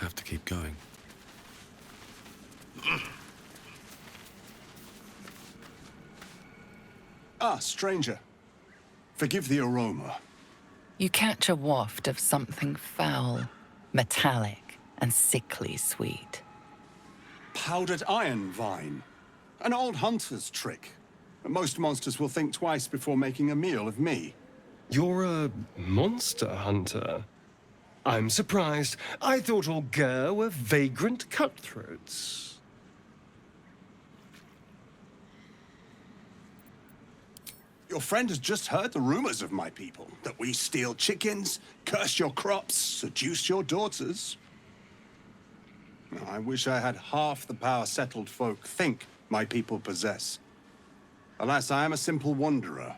have to keep going. Ah, stranger. Forgive the aroma. You catch a waft of something foul, metallic, and sickly sweet. Powdered iron vine. An old hunter's trick. Most monsters will think twice before making a meal of me. You're a monster hunter. I'm surprised. I thought all Gur were vagrant cutthroats. Your friend has just heard the rumors of my people, that we steal chickens, curse your crops, seduce your daughters. I wish I had half the power settled folk think my people possess. Alas, I am a simple wanderer.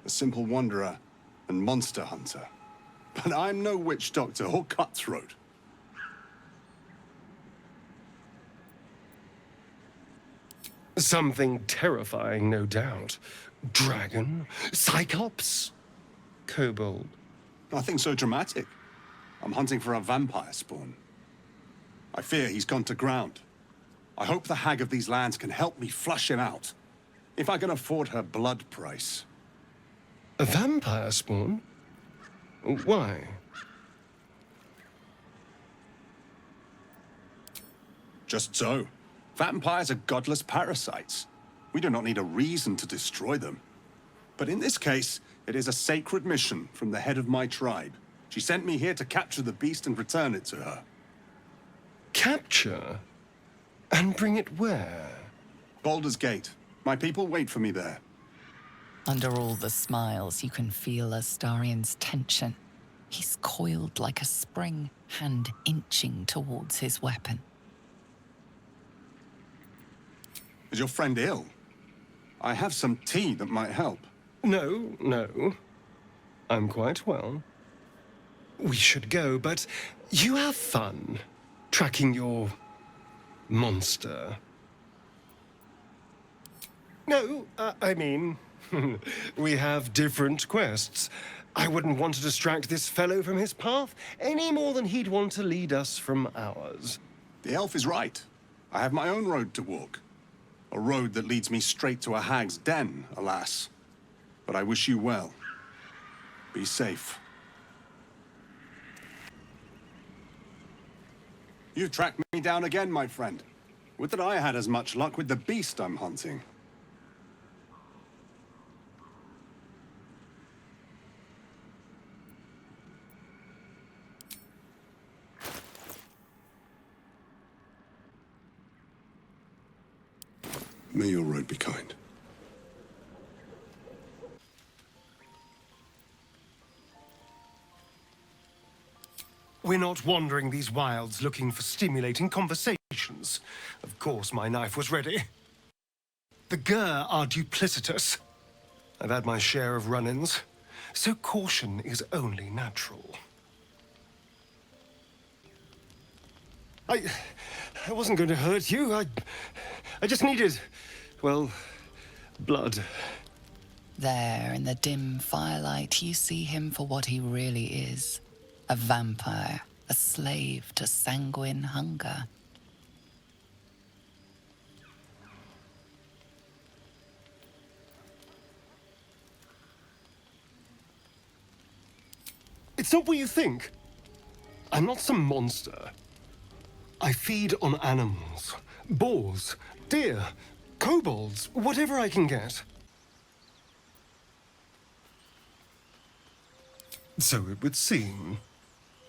A simple wanderer and monster hunter. But I'm no witch doctor or cutthroat. Something terrifying, no doubt. Dragon? Cyclops? Kobold? Nothing so dramatic. I'm hunting for a vampire spawn. I fear he's gone to ground. I hope the hag of these lands can help me flush him out. If I can afford her blood price. A vampire spawn? Why? Just so. Vampires are godless parasites. We do not need a reason to destroy them. But in this case, it is a sacred mission from the head of my tribe. She sent me here to capture the beast and return it to her. Capture? And bring it where? Baldur's Gate. My people wait for me there. Under all the smiles, you can feel Astarion's tension. He's coiled like a spring, hand inching towards his weapon. Is your friend ill? I have some tea that might help. No. I'm quite well. We should go, but you have fun tracking your monster. No, I mean, we have different quests. I wouldn't want to distract this fellow from his path any more than he'd want to lead us from ours. The elf is right. I have my own road to walk. A road that leads me straight to a hag's den, alas. But I wish you well. Be safe. You've tracked me down again, my friend. Would that I had as much luck with the beast I'm hunting. May your road be kind. We're not wandering these wilds looking for stimulating conversations. Of course, my knife was ready. The Gur are duplicitous. I've had my share of run-ins, so caution is only natural. I wasn't going to hurt you. I just needed, well, blood. There, in the dim firelight, you see him for what he really is. A vampire, a slave to sanguine hunger. It's not what you think. I'm not some monster. I feed on animals, boars, deer, kobolds, whatever I can get. So it would seem.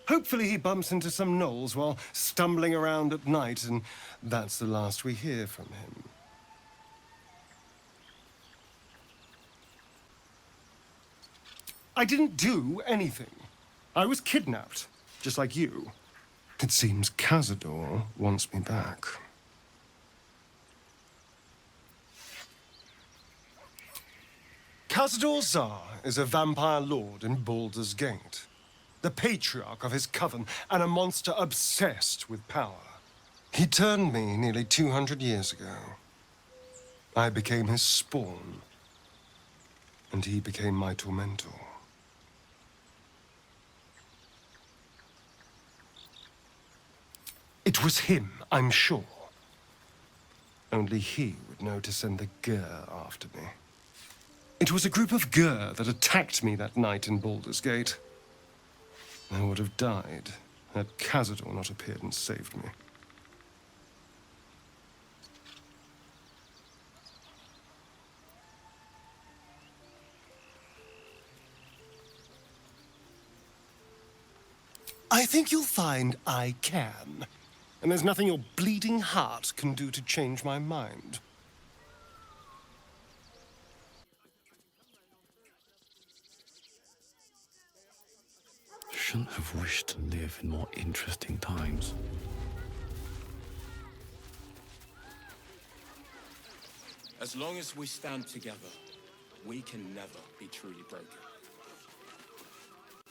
Hopefully he bumps into some gnolls while stumbling around at night, and that's the last we hear from him. I didn't do anything. I was kidnapped, just like you. It seems Kazador wants me back. Kazador Zar is a vampire lord in Baldur's Gate, the patriarch of his coven and a monster obsessed with power. He turned me nearly 200 years ago. I became his spawn, and he became my tormentor. It was him, I'm sure. Only he would know to send the Gur after me. It was a group of Gur that attacked me that night in Baldur's Gate. I would have died had Kazador not appeared and saved me. I think you'll find I can. And there's nothing your bleeding heart can do to change my mind. Shouldn't have wished to live in more interesting times. As long as we stand together, we can never be truly broken.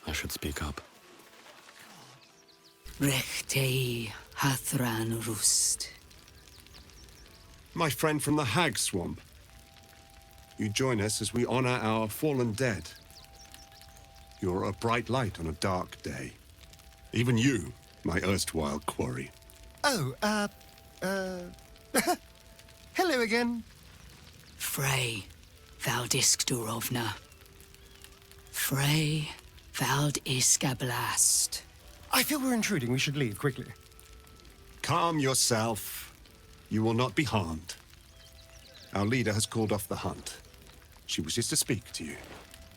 I should speak up. Rechtei Hathran Rust. My friend from the Hag Swamp. You join us as we honor our fallen dead. You're a bright light on a dark day. Even you, my erstwhile quarry. Oh, hello again. Frey Valdiskdurovna. Frey Valdiskablast. I feel we're intruding. We should leave quickly. Calm yourself. You will not be harmed. Our leader has called off the hunt. She wishes to speak to you.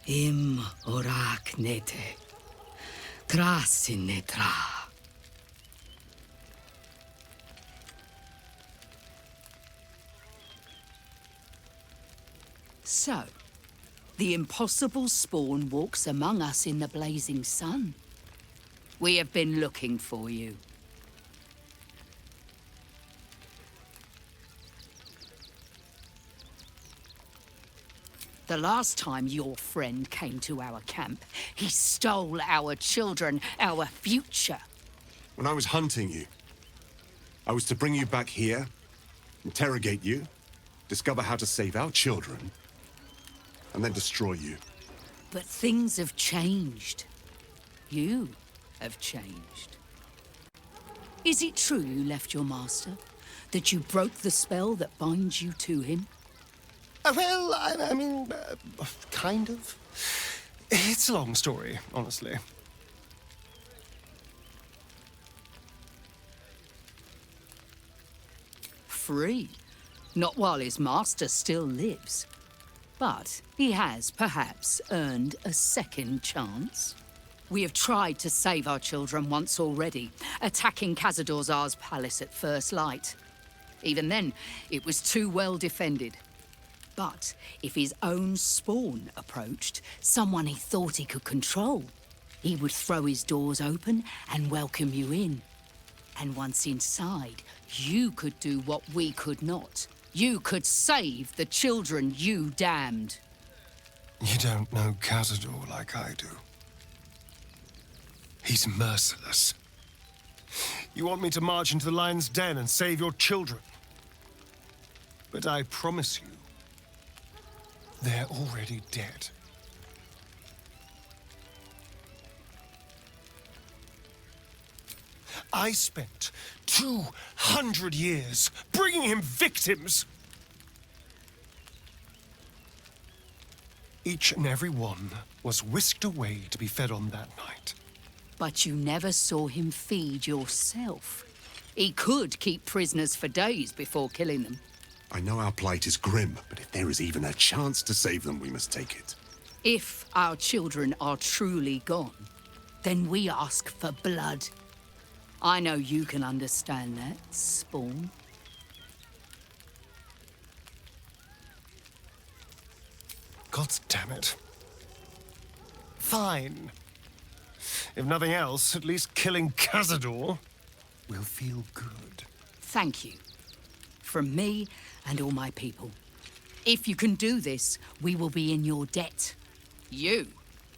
Im orak nete. Trasin netra. So, the impossible spawn walks among us in the blazing sun. We have been looking for you. The last time your friend came to our camp, he stole our children, our future. When I was hunting you, I was to bring you back here, interrogate you, discover how to save our children, and then destroy you. But things have changed. You have changed. Is it true you left your master? That you broke the spell that binds you to him? Well, I mean, kind of. It's a long story, honestly. Free. Not while his master still lives. But he has, perhaps, earned a second chance. We have tried to save our children once already, attacking Kazador's palace at first light. Even then, it was too well defended. But if his own spawn approached, someone he thought he could control, he would throw his doors open and welcome you in. And once inside, you could do what we could not. You could save the children you damned. You don't know Kazador like I do. He's merciless. You want me to march into the lion's den and save your children. But I promise you, they're already dead. I spent 200 years bringing him victims. Each and every one was whisked away to be fed on that night. But you never saw him feed yourself. He could keep prisoners for days before killing them. I know our plight is grim, but if there is even a chance to save them, we must take it. If our children are truly gone, then we ask for blood. I know you can understand that, Spawn. God damn it. Fine. If nothing else, at least killing Kazador will feel good. Thank you. From me and all my people. If you can do this, we will be in your debt. You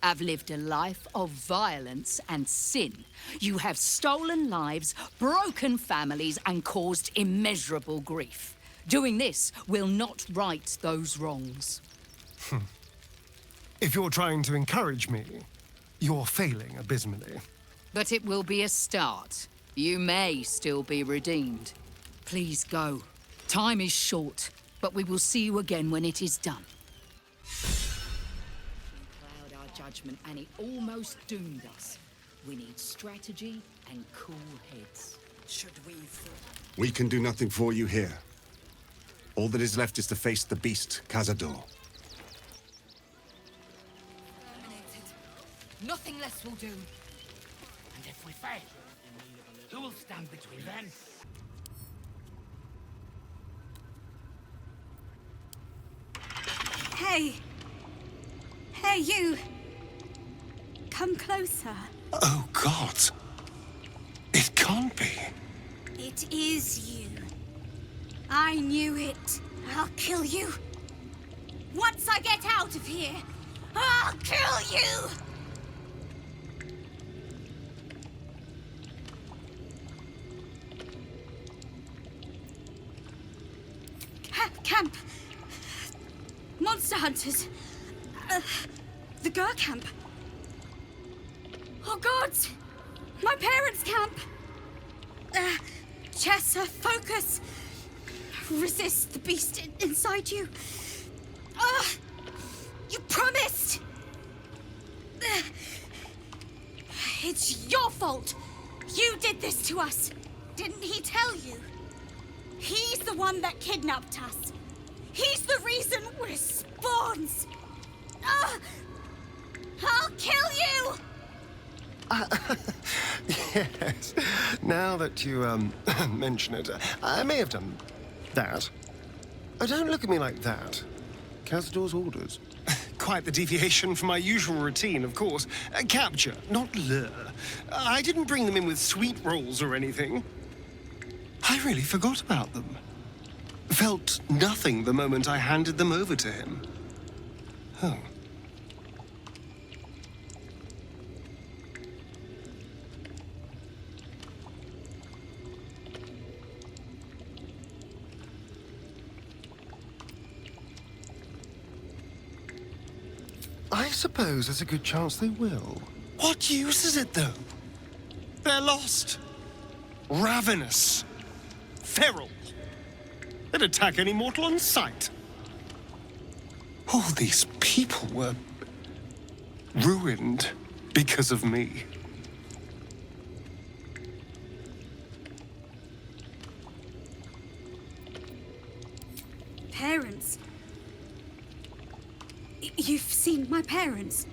have lived a life of violence and sin. You have stolen lives, broken families, and caused immeasurable grief. Doing this will not right those wrongs. If you're trying to encourage me, you're failing abysmally. But it will be a start. You may still be redeemed. Please go. Time is short, but we will see you again when it is done. We cloud our judgment, and it almost doomed us. We need strategy and cool heads. Should we... We can do nothing for you here. All that is left is to face the beast, Cazador. Nothing less will do. And if we fail, who will stand between then? Hey! Hey, you! Come closer. Oh, God. It can't be. It is you. I knew it. I'll kill you. Once I get out of here, I'll kill you! Camp. Monster hunters. The Gur camp. Oh, gods! My parents' camp. Chessa, focus. Resist the beast inside you. You promised. It's your fault. You did this to us. Didn't he tell you? He's the one that kidnapped us. He's the reason we're spawns. I'll kill you! Yes. Now that you, mention it, I may have done that. Oh, don't look at me like that. Cazador's orders. Quite the deviation from my usual routine, of course. Capture, not lure. I didn't bring them in with sweet rolls or anything. I really forgot about them. Felt nothing the moment I handed them over to him. Oh. I suppose there's a good chance they will. What use is it, though? They're lost. Ravenous. Feral. They'd attack any mortal on sight. All these people were ruined because of me. Parents? You've seen my parents?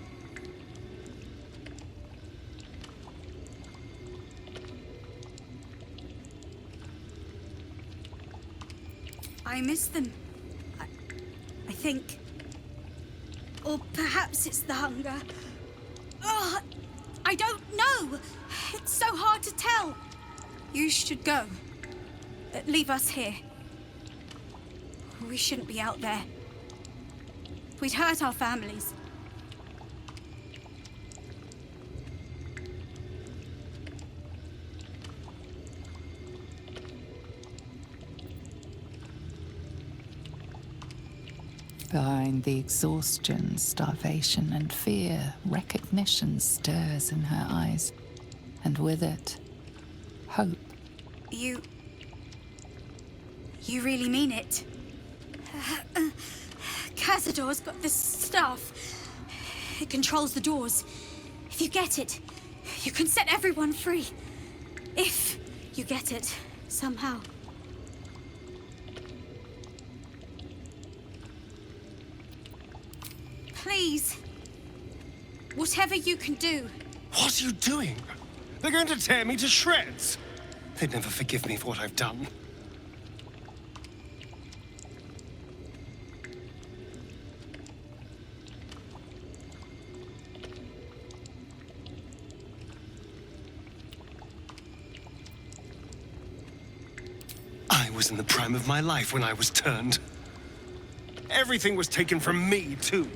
I miss them. I think. Or perhaps it's the hunger. Oh, I don't know. It's so hard to tell. You should go. Leave us here. We shouldn't be out there. We'd hurt our families. Behind the exhaustion, starvation, and fear, recognition stirs in her eyes, and with it, hope. You really mean it? Cazador's got this stuff. It controls the doors. If you get it, you can set everyone free. If you get it, somehow. Please. Whatever you can do. What are you doing? They're going to tear me to shreds. They'd never forgive me for what I've done. I was in the prime of my life when I was turned. Everything was taken from me, too.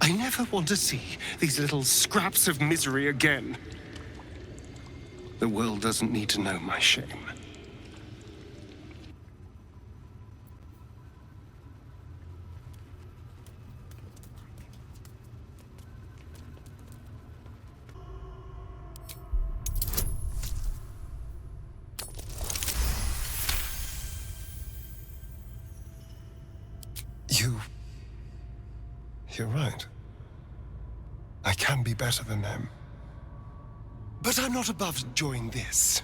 I never want to see these little scraps of misery again. The world doesn't need to know my shame. you're right. I can be better than them. But I'm not above enjoying this.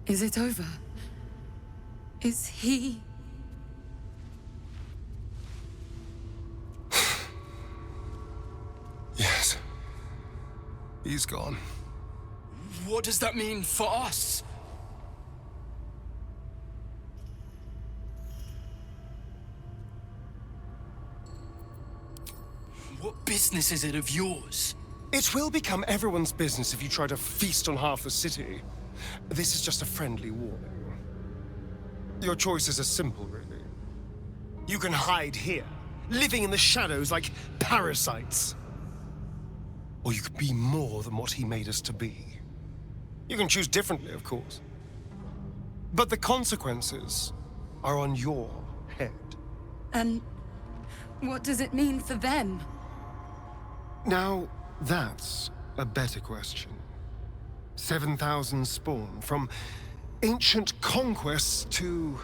Is it over? Is he... Yes. He's gone. What does that mean for us? What business is it of yours? It will become everyone's business if you try to feast on half the city. This is just a friendly warning. Your choices are simple, really. You can hide here, living in the shadows like parasites. Or you could be more than what he made us to be. You can choose differently, of course. But the consequences are on your head. And what does it mean for them? Now, that's a better question. 7,000 spawn, from ancient conquests to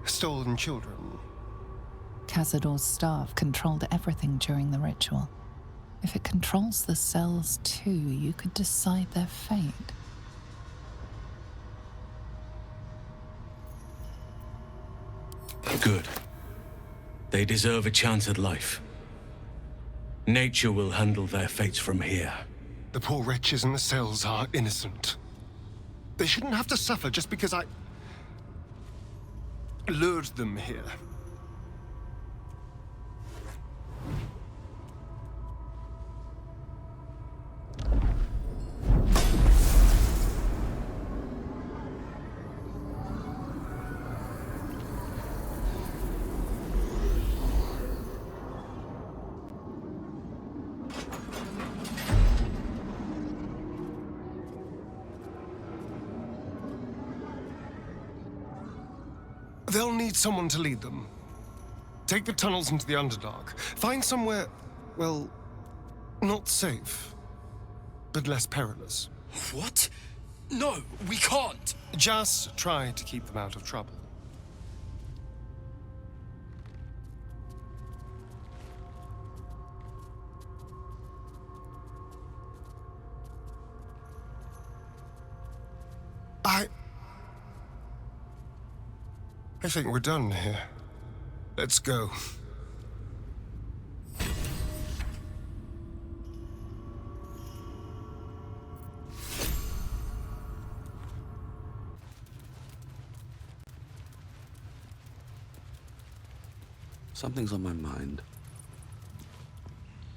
stolen children. Casador's staff controlled everything during the ritual. If it controls the cells too, you could decide their fate. Good. They deserve a chance at life. Nature will handle their fates from here. The poor wretches in the cells are innocent. They shouldn't have to suffer just because I lured them here. They'll need someone to lead them. Take the tunnels into the Underdark. Find somewhere, well, not safe, but less perilous. What? No, we can't. Just try to keep them out of trouble. I think we're done here. Let's go. Something's on my mind.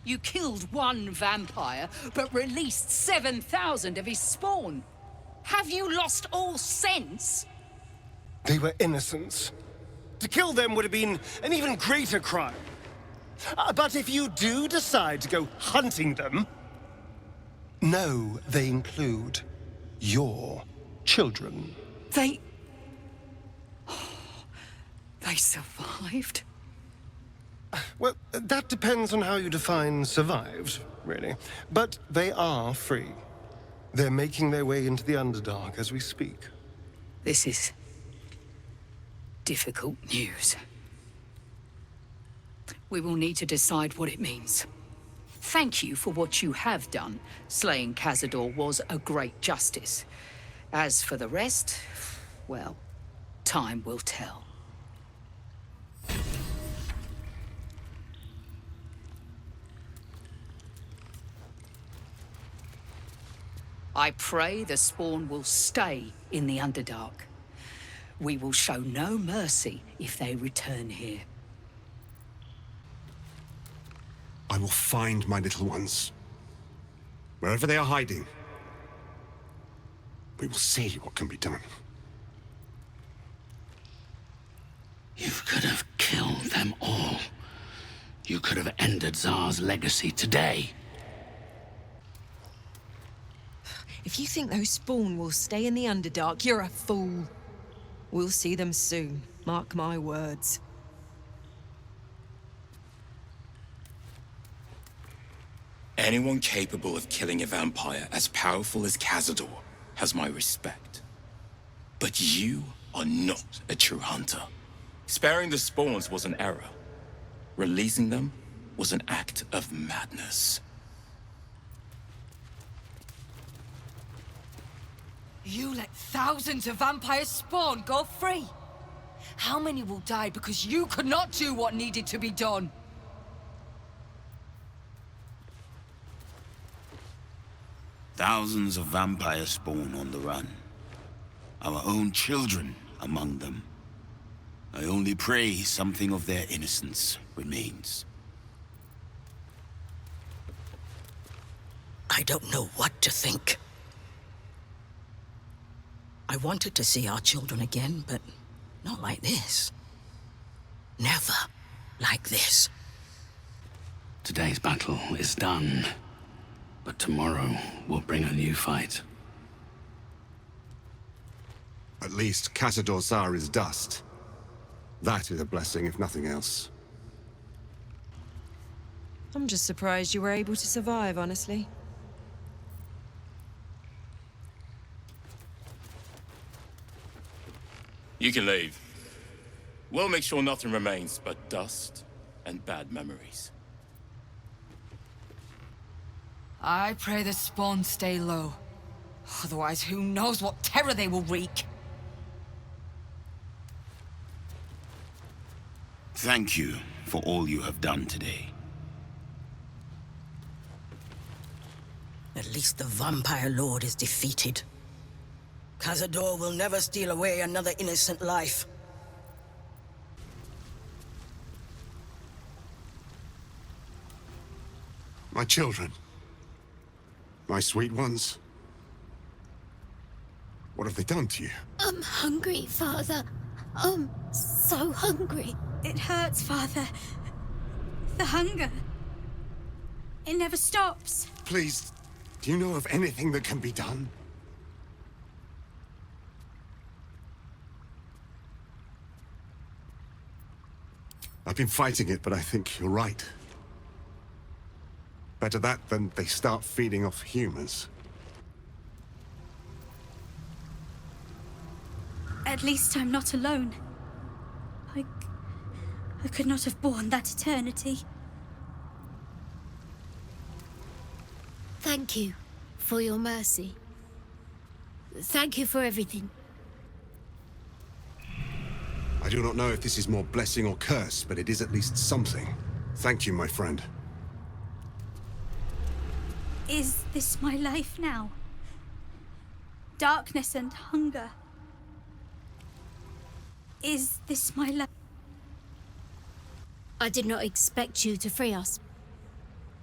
You killed one vampire, but released 7,000 of his spawn. Have you lost all sense? They were innocents. To kill them would have been an even greater crime. But if you do decide to go hunting them, know they include your children. They survived? Well, that depends on how you define survived, really. But they are free. They're making their way into the Underdark as we speak. This is difficult news. We will need to decide what it means. Thank you for what you have done. Slaying Cazador was a great justice. As for the rest, Well, time will tell. I pray the spawn will stay in the Underdark. We will show no mercy if they return here. I will find my little ones. Wherever they are hiding. We will see what can be done. You could have killed them all. You could have ended Tsar's legacy today. If you think those spawn will stay in the Underdark, you're a fool. We'll see them soon, mark my words. Anyone capable of killing a vampire as powerful as Kazador has my respect. But you are not a true hunter. Sparing the spawns was an error. Releasing them was an act of madness. You let thousands of vampires spawn go free. How many will die because you could not do what needed to be done? Thousands of vampires spawn on the run. Our own children among them. I only pray something of their innocence remains. I don't know what to think. I wanted to see our children again, but not like this. Never like this. Today's battle is done, but tomorrow will bring a new fight. At least Kасsador Tsar is dust. That is a blessing, if nothing else. I'm just surprised you were able to survive, honestly. You can leave. We'll make sure nothing remains but dust and bad memories. I pray the spawn stay low. Otherwise, who knows what terror they will wreak. Thank you for all you have done today. At least the Vampire Lord is defeated. Kazador will never steal away another innocent life. My children. My sweet ones. What have they done to you? I'm hungry, Father. I'm so hungry. It hurts, Father. The hunger. It never stops. Please, do you know of anything that can be done? I've been fighting it, but I think you're right. Better that than they start feeding off humans. At least I'm not alone. I could not have borne that eternity. Thank you for your mercy. Thank you for everything. I do not know if this is more blessing or curse, but it is at least something. Thank you, my friend. Is this my life now? Darkness and hunger. Is this my life? I did not expect you to free us.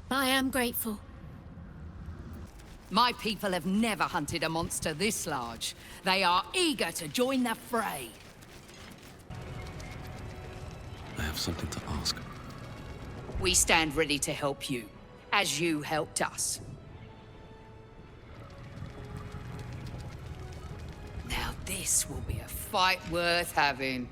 But I am grateful. My people have never hunted a monster this large. They are eager to join the fray. I have something to ask. We stand ready to help you, as you helped us. Now this will be a fight worth having.